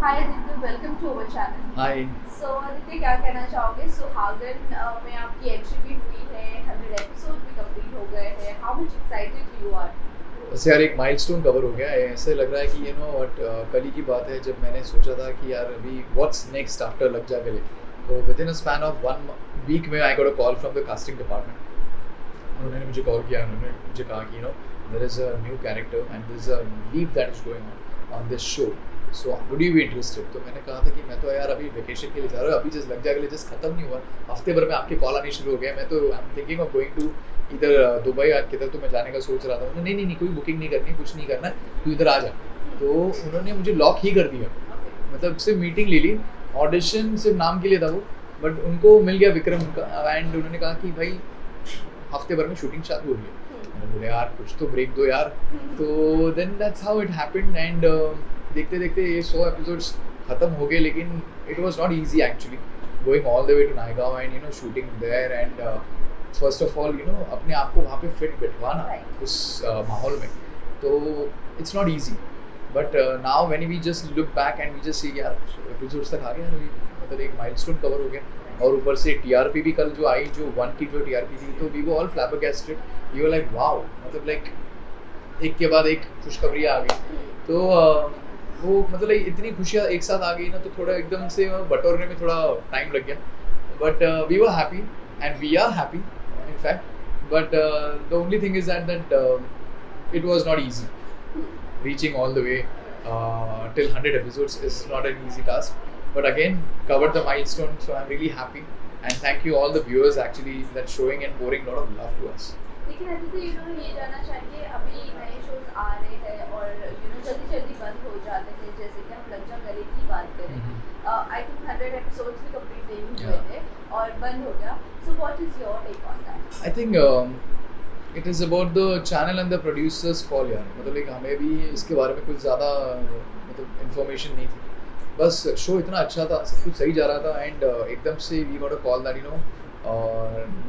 Hi Aditya, welcome to our channel. Hi. So Aditya, क्या कहना चाहोगे? सुहागन में आपकी एंट्री भी हुई है, 100 एपिसोड भी कंप्लीट हो गए हैं। How much excited you are? बस यार एक माइलस्टोन कवर हो गया है। ऐसे लग रहा है कि व्हाट कल ही की बात है जब मैंने सोचा था कि यार अभी व्हाट्स नेक्स्ट आफ्टर लग जा गले। तो within a span of 1 week में I got a call from the casting department. उन्होंने मुझे कॉल किया, उन्होंने मुझे कहा कि there is a new character and there is a lead that is going on this show, so would you be interested. तो मैंने कहा था कि मैं तो यार अभी वेकेशन के लिए जा रहा हूँ, अभी जस्ट लग जा गले, जस्ट खत्म नहीं हुआ, हफ्ते भर में आपके कॉल आने शुरू हो गए। मैं तो I am thinking of going to इधर दुबई या किधर तो मैं जाने का सोच रहा था। उन्होंने नहीं नहीं नहीं, कोई बुकिंग नहीं करनी, कुछ नहीं करना, तू इधर आ जा। तो उन्होंने मुझे लॉक ही कर दिया, मतलब सिर्फ मीटिंग ले ली, ऑडिशन सिर्फ नाम के लिए था वो, बट उनको मिल गया विक्रम उनका, एंड उन्होंने कहा कि भाई हफ्ते भर में शूटिंग चालू हो गई। मैंने बोला यार कुछ तो ब्रेक दो यार। तो then that's how it happened, and देखते देखते ये 100 एपिसोड्स खत्म हो गए। लेकिन it was not easy actually going all the way to Naigaon and shooting there, and first of all अपने आप को वहाँ पे फिट बिठवाना उस माहौल में, तो it's not easy. But now when we just look back and we just see यार एपिसोड्स तक आ गया अभी, मतलब एक माइलस्टोन कवर हो गया। और ऊपर से टीआरपी भी कल जो आई, जो 1 की जो टीआरपी थी, तो वी वो all flabbergasted, we were like wow, मतलब लाइक एक के बाद एक खुशखबरी आ गई। तो वो मतलब like, इतनी खुशियाँ एक साथ आ गई ना, तो थोड़ा एकदम से बटोरने में थोड़ा टाइम लग गया। But we were happy and we are happy in fact. But the only thing is that it was not easy. Reaching all the way till 100 episodes is not an easy task. But again, covered the milestone, so I'm really happy. And thank you all the viewers actually that showing and pouring a lot of love to us. लेकिन आदित्य, ये जानना चाहिए, अभी नए shows आ रहे हैं और जल्दी जल्दी बंद हो जाते हैं, जैसे कि हम लग जा गले की बात करें। आई थिंक 100 एपिसोड्स भी कंप्लीट नहीं हुए थे और बंद हो गया। So what is your take on that? I think it is about the channel and the producers call यार, मतलब एक हमें भी इसके बारे में कुछ ज़्यादा मतलब इन्फॉर्मेशन नहीं थी। बस शो इतना अच्छा था, सब कुछ सही जा रहा था, एंड एकदम से we got a call that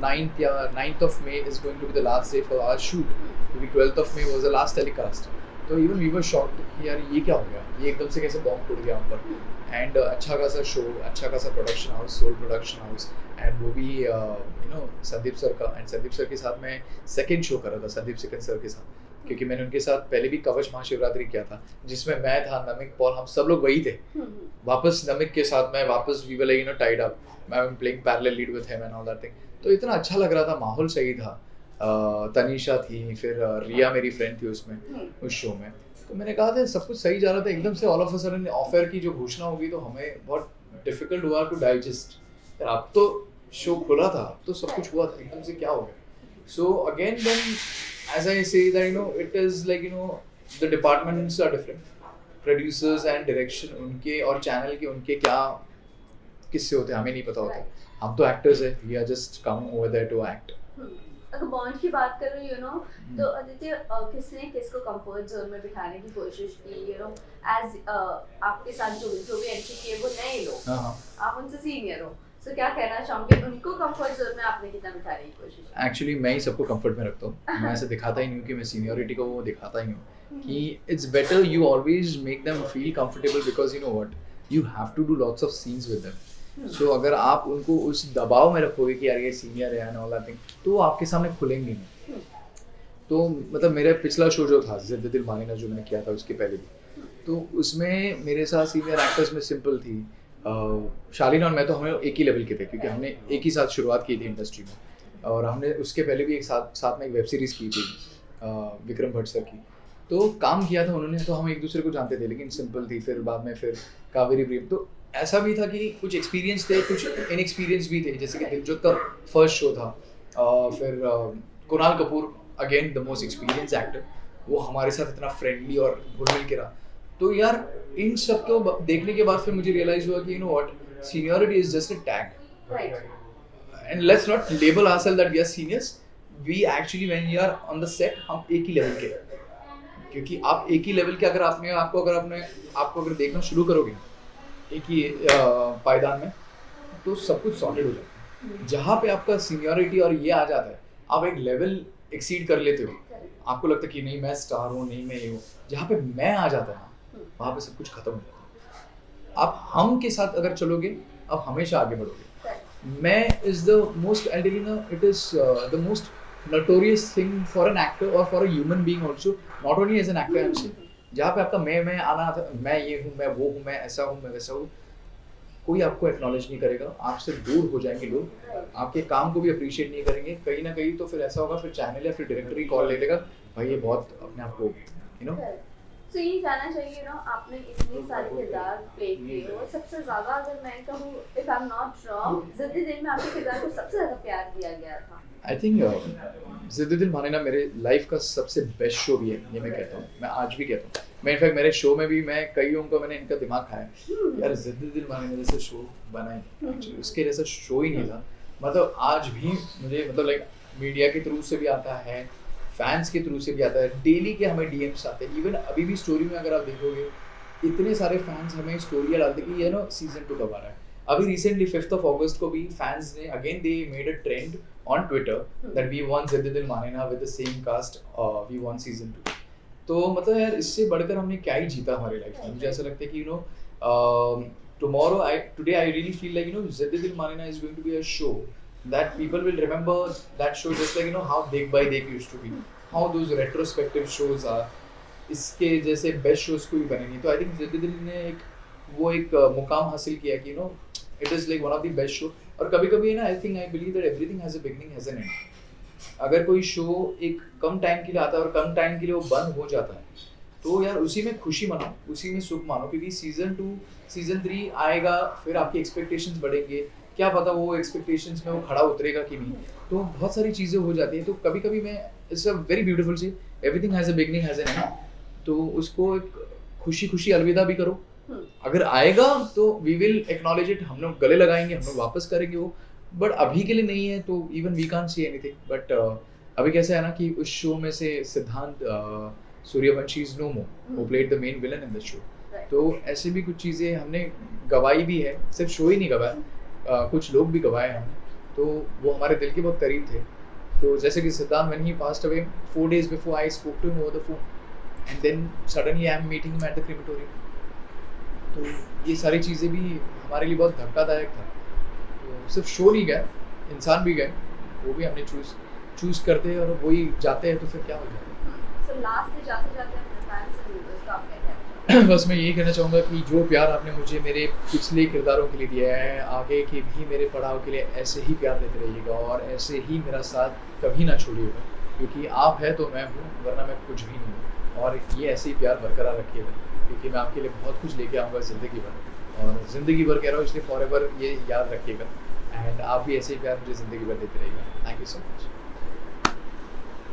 9th of May is going to be the last day for our shoot, क्योंकि 12th of May was the last telecast. तो इवन वी वर शॉक्ड कि यार ये क्या हो गया, ये एकदम से कैसे बॉम्ब टूट गया हम पर। एंड अच्छा खासा शो, अच्छा खासा production house, soul production house, and वो भी संदीप सर का, एंड संदीप सर के साथ मैं सेकंड शो कर रहा था, संदीप सिकंद सर के साथ, क्योंकि मैंने उनके साथ पहले भी कवच महाशिवरात्रि किया था, जिसमें मैं था, नमिक, पॉल, हम सब लोग वही थे। वापस नमिक के साथ मैं वापस we were like tied up, I am playing parallel lead with him and all that thing. तो इतना अच्छा लग रहा था, माहौल सही था। तनीषा थी, फिर रिया मेरी फ्रेंड थी उसमें, उस शो में। तो मैंने कहा था सब कुछ सही जा रहा था, एकदम से all of a sudden offer की जो घोषणा होगी, तो हमें बहुत डिफिकल्ट हुआ टू डाइजेस्ट। यार अब तो शो खुला था, अब तो सब कुछ हुआ था, एकदम से क्या हो गया। So again then as I say that it is like the departments are different, producers and direction उनके और चैनल के उनके क्या किससे होते हैं हमें नहीं पता होता। हम तो एक्टर्स है, we are just come over there to act. अगर बॉन्ड की बात करूँ तो आदित्य, किसने किसको कंफर्ट जोन में बिठाने की कोशिश की? एज आपके साथ जो भी एंट्री किए वो नए लोग, आप उनसे सीनियर हो, तो क्या कहना चाहूँगी, उनको कंफर्ट जोन में आपने कितना बिठाने की कोशिश? एक्चुअली मैं ही सबको कंफर्ट में रखता हूँ, मैं ऐसे दिखाता ही नहीं हूँ कि मैं सीनियरिटी को वो दिखाता ही हूँ, कि it's better you always make them feel comfortable, because what you have to do lots of scenes with them. So अगर आप उनको उस दबाव में रखोगे कि यार ये सीनियर है एंड ऑल दैट थिंग, तो वो आपके सामने खुलेंगे नहीं। तो मतलब मेरा पिछला शो जो था जिद्द दिल मांगना, जो मैंने किया था उसके पहले भी, तो उसमें मेरे साथ सीनियर एक्टर्स में सिंपल थी, शालीन और मैं, तो हमें एक ही लेवल के थे, क्योंकि हमने एक ही साथ शुरुआत की थी इंडस्ट्री में, और हमने उसके पहले भी एक साथ में एक वेब सीरीज़ की थी विक्रम भट्ट सर की, तो काम किया था उन्होंने, तो हम एक दूसरे को जानते थे, लेकिन सिंपल थी। फिर बाद में फिर कावेरी प्रेम, तो ऐसा भी था कि कुछ एक्सपीरियंस थे, कुछ इनएक्सपीरियंस भी थे, जैसे कि दिलजोत का फर्स्ट शो था, फिर Kunal Kapoor again the most experience actor, वो हमारे साथ इतना फ्रेंडली और घुल मिल के रहा। तो यार इन सब को देखने के बाद फिर मुझे रियलाइज हुआ कि what seniority is just a tag, and let's not label ourself that we are seniors, we actually when we are on the set हम एक ही लेवल के, क्योंकि आप एक ही लेवल के अगर आपको अगर देखना शुरू करोगे एक ही पायदान में, तो सब कुछ सॉर्टेड हो जाता है। जहाँ पे आपका सीनियरिटी और ये आ जाता है, आप एक लेवल एक्सीड कर लेते हो, आपको लगता है कि नहीं मैं स्टार हूँ, नहीं मैं ये हूँ, जहाँ पे मैं आ जाता है वहाँ पे सब कुछ खत्म हो जाता है। आप हम के साथ अगर चलोगे आप हमेशा आगे बढ़ोगे। मैं is the most it is the most notorious thing for an actor or for a human being also, not only as an actor I'm saying, जहाँ पे आपका मैं आना था, मैं ये हूँ, मैं वो हूँ, मैं ऐसा हूँ, मैं वैसा हूँ, कोई आपको एक्नॉलेज नहीं करेगा, आपसे दूर हो जाएंगे लोग, आपके काम को भी अप्रिशिएट नहीं करेंगे, कहीं ना कहीं तो फिर ऐसा होगा, फिर चैनल या फिर डायरेक्टर ही कॉल ले लेगा, भाई ये बहुत अपने आप को यू नो। तो ये जानना चाहिए ना, आपने इतने सारे किरदार प्ले किए और सबसे ज़्यादा अगर मैं कहूँ, if I am not wrong, ज़िंदगी दिल में आपके किरदार को सबसे ज़्यादा प्यार दिया गया था। आई थिंक ज़िंदगी दिल मानेना मेरे लाइफ का सबसे बेस्ट शो भी है, ये मैं कहता हूँ, मैं आज भी कहता हूँ। मैं इनफैक्ट मेरे शो में भी मैं कईयों को मैंने इनका दिमाग खाया, यार ज़िंदगी दिल मानेना जैसे शो बनाए, उसके जैसा शो ही नहीं था। मतलब आज भी मुझे मतलब लाइक मीडिया के थ्रू से भी आता है, फैंस के थ्रू से भी आता है, डेली के हमें डीएम्स आते हैं। इवन अभी भी स्टोरी में अगर आप देखोगे, इतने सारे फैंस हमें स्टोरियाँ डालते कि ये ना सीजन 2 कब आ रहा है। अभी रिसेंटली 5th of August को भी फैंस ने again they made a trend on Twitter that we want ज़िंदगी दिल मानेना with the same caste, we want season 2। तो मतलब यार इससे बढ़कर हमने क्या ही जीता हमारी लाइफ में। मुझे ऐसा लगता है कि you know today I really feel like ज़िंदगी दिल मानेना is going to be a show that people will remember that show just like how Dekh Bhai Dekh used to be, how those retrospective shows are। इसके जैसे best shows कोई बने नहीं। तो I think ज़िंदगी दिल ने एक मुकाम हासिल किया कि it is like one of the best show. और कभी कभी ना I believe that everything has a beginning has an and. अगर कोई शो एक कम टाइम के लिए आता है और कम टाइम के लिए वो बंद हो जाता है, तो यार उसी में खुशी मनाओ, उसी में सुख मानो, क्योंकि सीजन 2 सीजन 3 आएगा, फिर आपकी एक्सपेक्टेशंस बढ़ेंगे, क्या पता वो एक्सपेक्टेशंस में वो खड़ा उतरेगा कि नहीं। तो बहुत सारी चीज़ें हो जाती हैं। तो कभी कभी मैं it's a very beautiful see everything has a beginning has an and. तो उसको एक खुशी खुशी अलविदा भी करो। अगर आएगा तो वी विल एक्नॉलेज इट, हम लोग गले लगाएंगे, हम लोग वापस करेंगे वो, बट अभी के लिए नहीं है तो even we can't see anything. But अभी कैसे है ना कि उस शो में से सिद्धांत सूर्यवंशी इज नो मोर, वो played the main villain in the show. तो ऐसे भी कुछ चीज़ें हमने गवाई भी है, सिर्फ शो ही नहीं गवाया, कुछ लोग भी गवाए हमने, तो वो हमारे दिल के बहुत करीब थे। तो जैसे कि सिद्धांत when he passed away 4 days before I spoke to him over the phone and then suddenly I am meeting him at the crematorium। तो ये सारी चीज़ें भी हमारे लिए बहुत धक्कादायक था। तो सिर्फ शो नहीं गया, इंसान भी गए, वो भी हमने चूज़ करते हैं और वही जाते हैं, तो फिर क्या हो जाता है। So last में जाते-जाते अपने fans and viewers को आप क्या कहना चाहोगे? बस मैं यही कहना चाहूँगा कि जो प्यार आपने मुझे मेरे पिछले किरदारों के लिए दिया है, आगे के भी मेरे पड़ाव के लिए ऐसे ही प्यार देते रहिएगा और ऐसे ही मेरा साथ कभी ना छोड़िएगा, क्योंकि आप है तो मैं हूँ, वरना मैं कुछ भी नहीं हूँ। और ये ऐसे ही प्यार बरकरार रखिएगा, क्योंकि मैं आपके लिए बहुत कुछ लेके आऊँगा ज़िंदगी भर, और ज़िंदगी भर कह रहा हूँ इसलिए फॉरएवर ये याद रखिएगा। एंड आप भी ऐसे ही प्यार मुझे ज़िंदगी भर देते रहिएगा। Thank you so much.